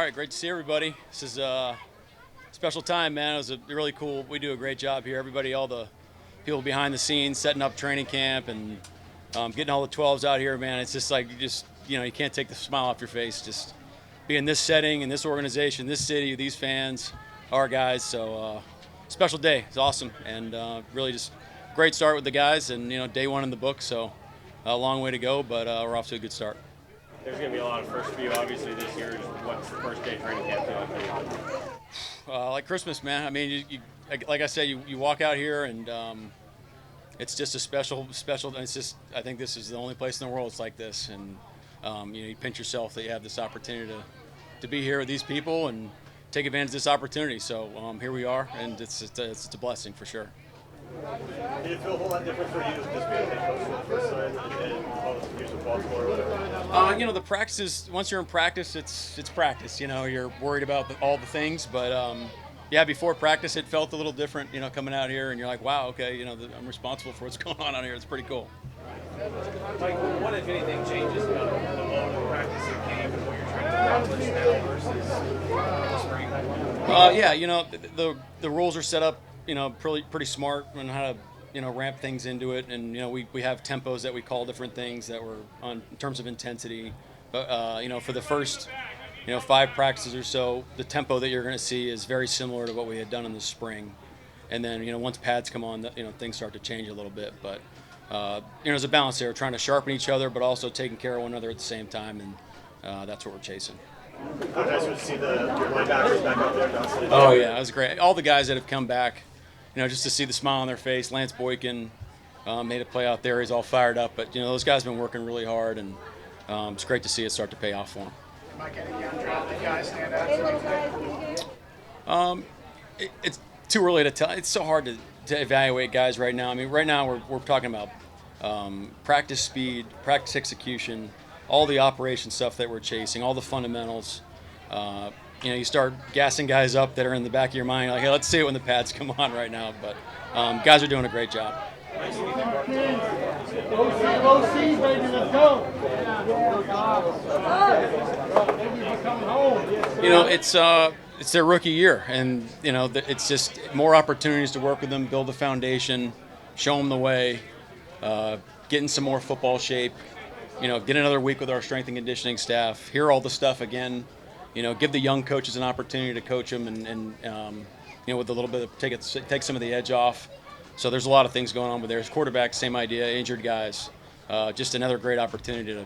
right, great to see everybody. This is a special time, man. It was really cool. We do a great job here. Everybody, all the people behind the scenes, setting up training camp and getting all the 12s out here, man. It's just like you can't take the smile off your face. Just be in this setting, in this organization, this city, these fans, our guys. So special day. It's awesome, and really just great start with the guys. And day one in the book, so a long way to go, but we're off to a good start. There's going to be a lot of first for you, obviously, this year. What's the first day training camp feel like for you? Like Christmas, man. I mean, like I said, you walk out here and it's just a special. It's just, I think this is the only place in the world it's like this, and you pinch yourself that you have this opportunity to be here with these people and take advantage of this opportunity. So here we are, and it's a blessing for sure. Did it feel a whole lot different for you just being head coach for the first time and all the years of Baltimore or whatever? The practices, once you're in practice, it's practice. You're worried about all the things, but before practice it felt a little different, coming out here and you're like, wow, okay, I'm responsible for what's going on out here. It's pretty cool. Mike, what if anything changes about the mode of practice and camp and what you're trying to accomplish now versus the spring? The rules are set up, pretty smart on how to, ramp things into it. And, we have tempos that we call different things that were on in terms of intensity. But, for the first, 5 practices or so, the tempo that you're going to see is very similar to what we had done in the spring. And then, once pads come on, things start to change a little bit. But, there's a balance there, trying to sharpen each other, but also taking care of one another at the same time. And that's what we're chasing. How nice was to see your linebackers back up there, Dawson? Oh, yeah, it was great. All the guys that have come back, just to see the smile on their face. Lance Boykin made a play out there. He's all fired up. But, those guys have been working really hard, and it's great to see it start to pay off for them. Mike, any undrafted guys stand out? It's too early to tell. It's so hard to evaluate guys right now. I mean, right now we're talking about practice speed, practice execution, all the operation stuff that we're chasing, all the fundamentals. You start gassing guys up that are in the back of your mind, like, hey, let's see it when the pads come on right now. But guys are doing a great job. It's their rookie year, and it's just more opportunities to work with them, build a foundation, show them the way, get in some more football shape. Get another week with our strength and conditioning staff. Hear all the stuff again. Give the young coaches an opportunity to coach them, and with a little bit of take some of the edge off. So there's a lot of things going on with their quarterback. Same idea, injured guys. Just another great opportunity to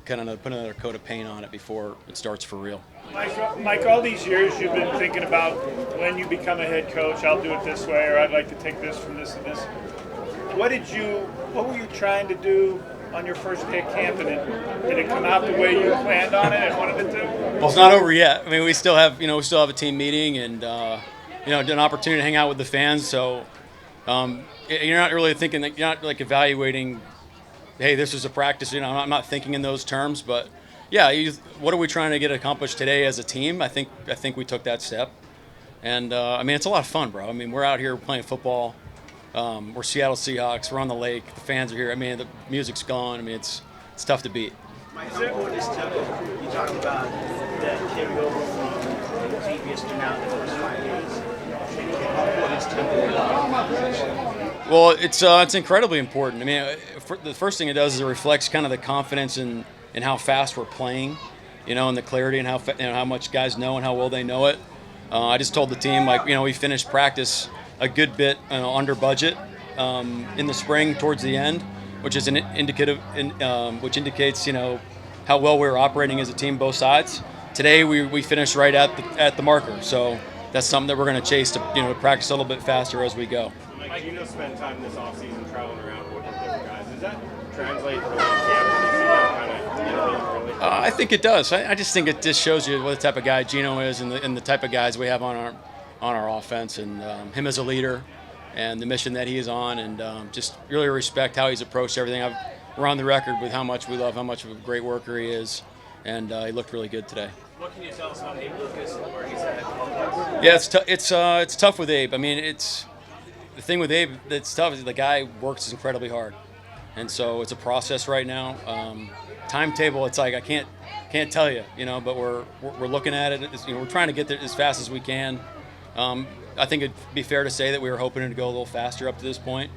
kind of put another coat of paint on it before it starts for real. Mike, all these years you've been thinking about when you become a head coach, I'll do it this way, or I'd like to take this from this and this. What were you trying to do on your first day of camp, and did it come out the way you planned on it and wanted it to? Well, it's not over yet. I mean, we still have a team meeting and an opportunity to hang out with the fans. So you're not really thinking that, you're not like evaluating, hey, this is a practice. I'm not thinking in those terms, but yeah, what are we trying to get accomplished today as a team? I think we took that step, and it's a lot of fun, bro. I mean, we're out here playing football. We're Seattle Seahawks. We're on the lake. The fans are here. I mean, the music's gone. I mean, it's tough to beat. Mike, how important is tempo? You talked about that carryover from the previous to now the first 5 days. How important is tempo? Well, it's incredibly important. I mean, the first thing it does is it reflects kind of the confidence in how fast we're playing, and the clarity and how much guys know and how well they know it. I just told the team, we finished practice a good bit under budget in the spring towards the end, which is which indicates how well we're operating as a team, both sides. Today we finished right at the marker, so that's something that we're going to chase to practice a little bit faster as we go. Mike, spend time this offseason traveling around with different guys. Does that translate to the camp when you see them kind of early? I think it does. I just think it just shows you what the type of guy Gino is and the type of guys we have on our offense, and him as a leader and the mission that he is on, and just really respect how he's approached everything. We're on the record with how much we love, how much of a great worker he is, and he looked really good today. What can you tell us about Abe Lucas and where he's at? Yeah, it's tough with Abe. I mean, the thing with Abe that's tough is the guy works incredibly hard, and so it's a process right now. timetable, it's like I can't tell you, but we're looking at it. We're trying to get there as fast as we can. I think it'd be fair to say that we were hoping to go a little faster up to this point,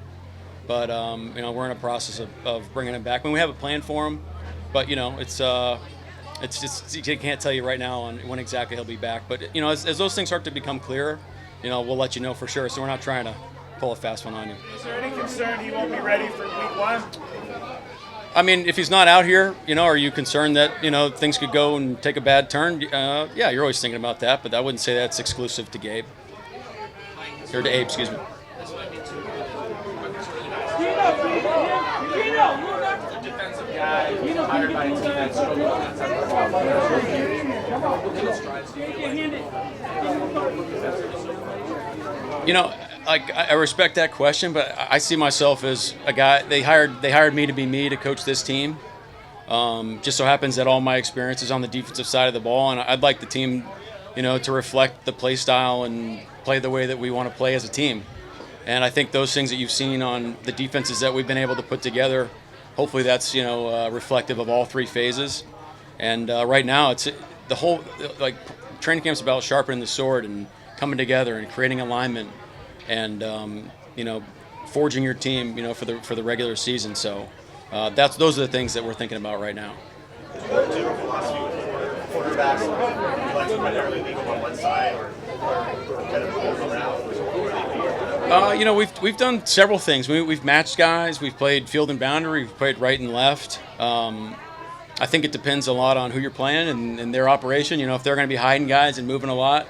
but we're in a process of bringing him back. I mean, we have a plan for him, but it's just I can't tell you right now on when exactly he'll be back. But as those things start to become clearer, we'll let you know for sure. So we're not trying to pull a fast one on you. Is there any concern he won't be ready for week 1? I mean, if he's not out here, are you concerned that, things could go and take a bad turn? Yeah, you're always thinking about that, but I wouldn't say that's exclusive to Gabe. Or to Abe, excuse me. The defensive guy hired by a team that's struggled against what kind of strides do you feel like? I respect that question, but I see myself as a guy. They hired me to be me to coach this team. Just so happens that all my experience is on the defensive side of the ball, and I'd like the team, to reflect the play style and play the way that we want to play as a team. And I think those things that you've seen on the defenses that we've been able to put together, hopefully that's reflective of all 3 phases. And right now, it's the whole training camp's about sharpening the sword and coming together and creating alignment. And forging your team, for the regular season. So those are the things that we're thinking about right now. General philosophy with quarterbacks, you like to primarily leave them on one side or kind of move around? We've done several things. We've matched guys. We've played field and boundary. We've played right and left. I think it depends a lot on who you're playing and their operation. If they're going to be hiding guys and moving a lot,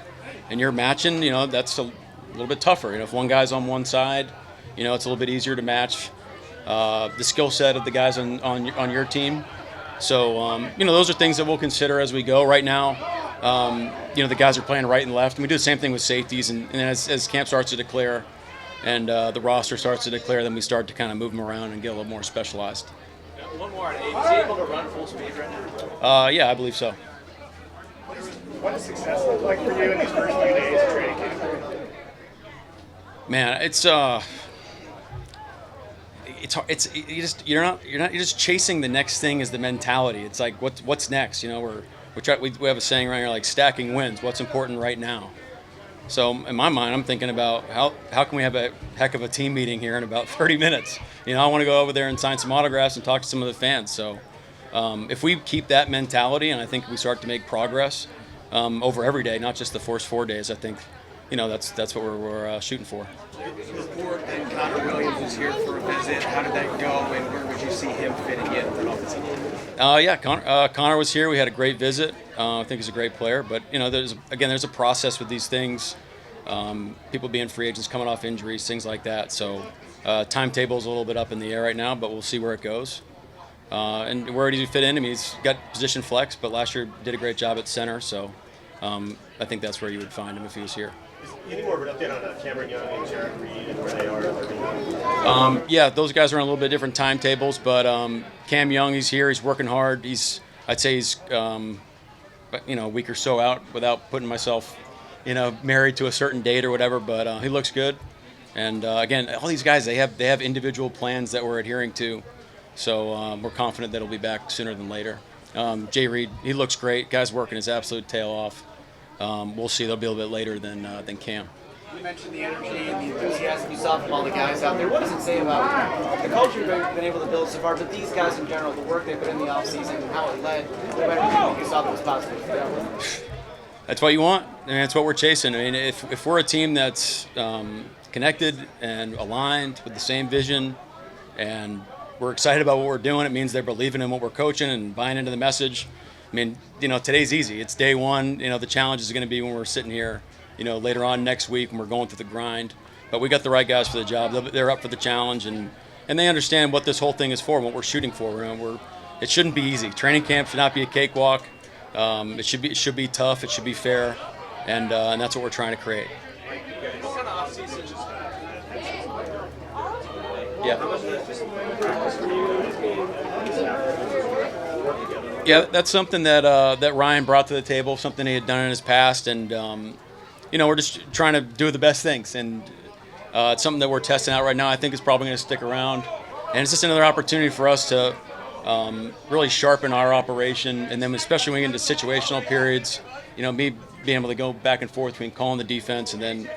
and you're matching, that's a little bit tougher. If one guy's on one side, it's a little bit easier to match the skill set of the guys on your team. So those are things that we'll consider as we go. Right now, the guys are playing right and left, and we do the same thing with safeties. And as camp starts to declare, and the roster starts to declare, then we start to kind of move them around and get a little more specialized. One more on Abe. Is he able to run full speed right now? Yeah, I believe so. What does success look like for you in these first few days of training camp? Man, it's you're just chasing the next thing is the mentality. It's like what's next? We have a saying around here like stacking wins. What's important right now? So in my mind, I'm thinking about how can we have a heck of a team meeting here in about 30 minutes? I want to go over there and sign some autographs and talk to some of the fans. So if we keep that mentality, and I think we start to make progress over every day, not just the first 4 days, I think that's what we're shooting for. Report that Connor Williams was here for a visit. How did that go, and where would you see him fitting in for an offensive line? Yeah, Connor was here. We had a great visit. I think he's a great player, but there's a process with these things. People being free agents, coming off injuries, things like that. So timetable's a little bit up in the air right now, but we'll see where it goes. And where does he fit in? I mean, he's got position flex, but last year did a great job at center. So I think that's where you would find him if he was here. Any more of an update on Cameron Young and Jared Reed and where they are? Yeah, those guys are on a little bit different timetables, but Cam Young, he's here. He's working hard. I'd say he's a week or so out without putting myself, married to a certain date or whatever. But he looks good. And again, all these guys, they have individual plans that we're adhering to. So we're confident that he'll be back sooner than later. Jay Reed, he looks great. Guy's working his absolute tail off. We'll see. They'll be a little bit later than Cam. You mentioned the energy and the enthusiasm you saw from all the guys out there. What does it say about the culture you've been able to build so far, but these guys in general, the work they put in the offseason and how it led to everything you saw that was positive? That's what you want. I mean, that's what we're chasing. I mean, if we're a team that's connected and aligned with the same vision and we're excited about what we're doing, it means they're believing in what we're coaching and buying into the message. I mean, today's easy. It's day one. The challenge is going to be when we're sitting here, later on next week when we're going through the grind. But we got the right guys for the job. They're up for the challenge, and they understand what this whole thing is for and what we're shooting for. It shouldn't be easy. Training camp should not be a cakewalk. It should be tough. It should be fair, and that's what we're trying to create. What kind of offseason? Yeah, that's something that Ryan brought to the table, something he had done in his past, and we're just trying to do the best things, and it's something that we're testing out right now. I think it's probably going to stick around, and it's just another opportunity for us to really sharpen our operation, and then especially when we get into situational periods, me being able to go back and forth between calling the defense and then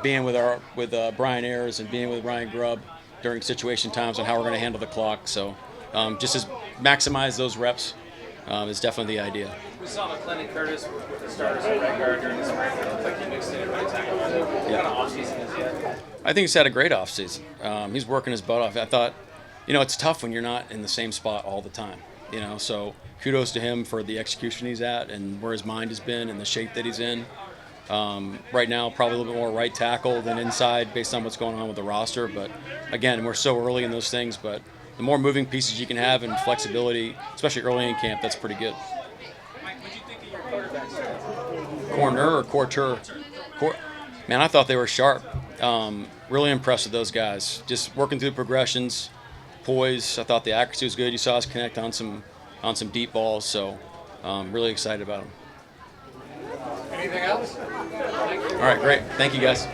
being with Brian Ayers and being with Ryan Grubb during situation times on how we're going to handle the clock. So just as maximize those reps is definitely the idea. We saw McClendon Curtis with the starters at right guard during the spring. It looked like he mixed in at right tackle. What kind of offseason is he at? I think he's had a great offseason. He's working his butt off. I thought, it's tough when you're not in the same spot all the time. So kudos to him for the execution he's at and where his mind has been and the shape that he's in. Right now, probably a little bit more right tackle than inside based on what's going on with the roster. But again, we're so early in those things. But the more moving pieces you can have and flexibility, especially early in camp, that's pretty good. Mike, what do you think of your quarterbacks? Corner or quarter? Man, I thought they were sharp. Really impressed with those guys. Just working through the progressions, poise. I thought the accuracy was good. You saw us connect on some deep balls. So really excited about them. Anything else? All right, great. Thank you, guys.